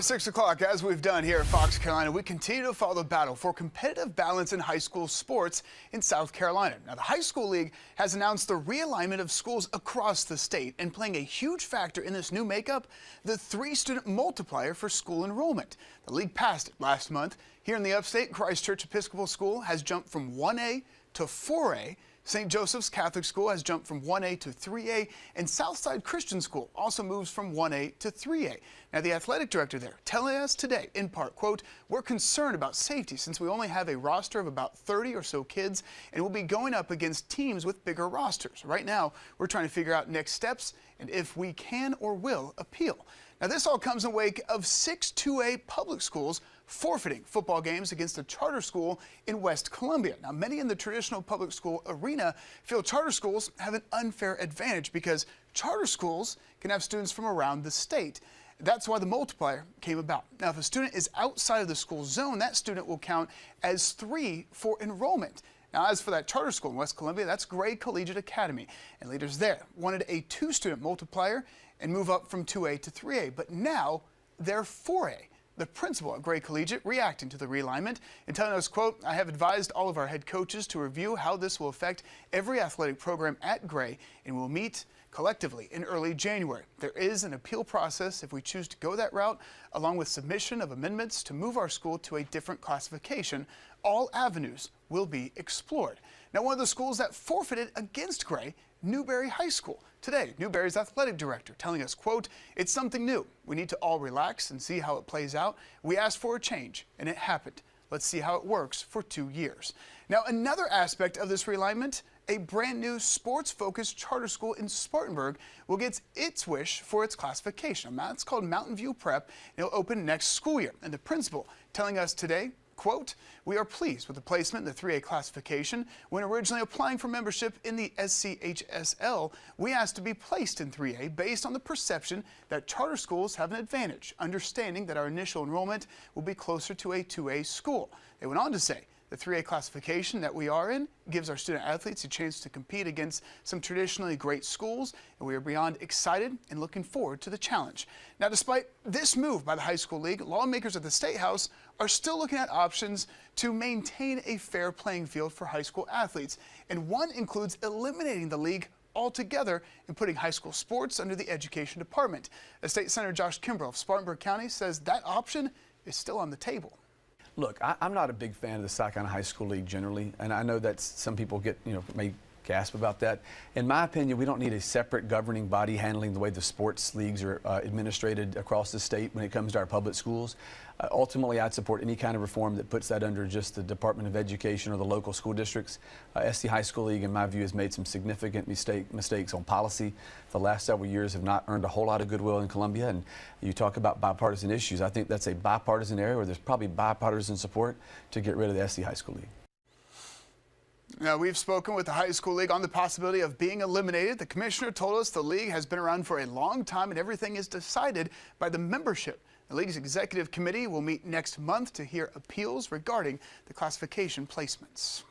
at 6 o'clock, as we've done here at Fox Carolina, we continue to follow the battle for competitive balance in high school sports in South Carolina. Now, the High School League has announced the realignment of schools across the state, and playing a huge factor in this new makeup, the 3-student multiplier for school enrollment. The league passed it last month. Here in the upstate, Christ Church Episcopal School has jumped from 1A to 4A. St. Joseph's Catholic School has jumped from 1A to 3A, and Southside Christian School also moves from 1A to 3A. Now, the athletic director there telling us today, in part, quote, "We're concerned about safety since we only have a roster of about 30 or so kids, and we'll be going up against teams with bigger rosters. Right now, we're trying to figure out next steps and if we can or will appeal." Now, this all comes in wake of 6 2A public schools forfeiting football games against a charter school in West Columbia. Now, many in the traditional public school arena feel charter schools have an unfair advantage because charter schools can have students from around the state. That's why the multiplier came about. Now, if a student is outside of the school zone, that student will count as 3 for enrollment. Now, as for that charter school in West Columbia, that's Gray Collegiate Academy. And leaders there wanted a 2-student multiplier and move up from 2A to 3A. But now they're 4A. The principal at Gray Collegiate reacting to the realignment and telling us, quote, "I have advised all of our head coaches to review how this will affect every athletic program at Gray, and we'll meet collectively in early January. There is an appeal process if we choose to go that route, along with submission of amendments to move our school to a different classification. All avenues will be explored." Now, one of the schools that forfeited against Gray, Newberry High School. Today, Newberry's athletic director telling us, quote, "It's something new. We need to all relax and see how it plays out. We asked for a change, and it happened. Let's see how it works for 2 years." Now, another aspect of this realignment, a brand new sports-focused charter school in Spartanburg will get its wish for its classification. Now, it's called Mountain View Prep, and it'll open next school year. And the principal telling us today, quote, "We are pleased with the placement in the 3A classification. When originally applying for membership in the SCHSL, we asked to be placed in 3A based on the perception that charter schools have an advantage, understanding that our initial enrollment will be closer to a 2A school." They went on to say, "The 3A classification that we are in gives our student athletes a chance to compete against some traditionally great schools, and we are beyond excited and looking forward to the challenge." Now, despite this move by the High School League, lawmakers at the State House are still looking at options to maintain a fair playing field for high school athletes, and one includes eliminating the league altogether and putting high school sports under the Education Department. State Senator Josh Kimbrell of Spartanburg County says that option is still on the table. Look, I'm not a big fan of the South Carolina High School League generally, and I know that some people get, may gasp about that. In my opinion, we don't need a separate governing body handling the way the sports leagues are administrated across the state when it comes to our public schools. Ultimately, I'd support any kind of reform that puts that under just the Department of Education or the local school districts. SC High School League, in my view, has made some significant mistakes on policy. The last several years have not earned a whole lot of goodwill in Columbia, and you talk about bipartisan issues. I think that's a bipartisan area where there's probably bipartisan support to get rid of the SC High School League. Now, we've spoken with the High School League on the possibility of being eliminated. The commissioner told us the league has been around for a long time and everything is decided by the membership. The league's executive committee will meet next month to hear appeals regarding the classification placements.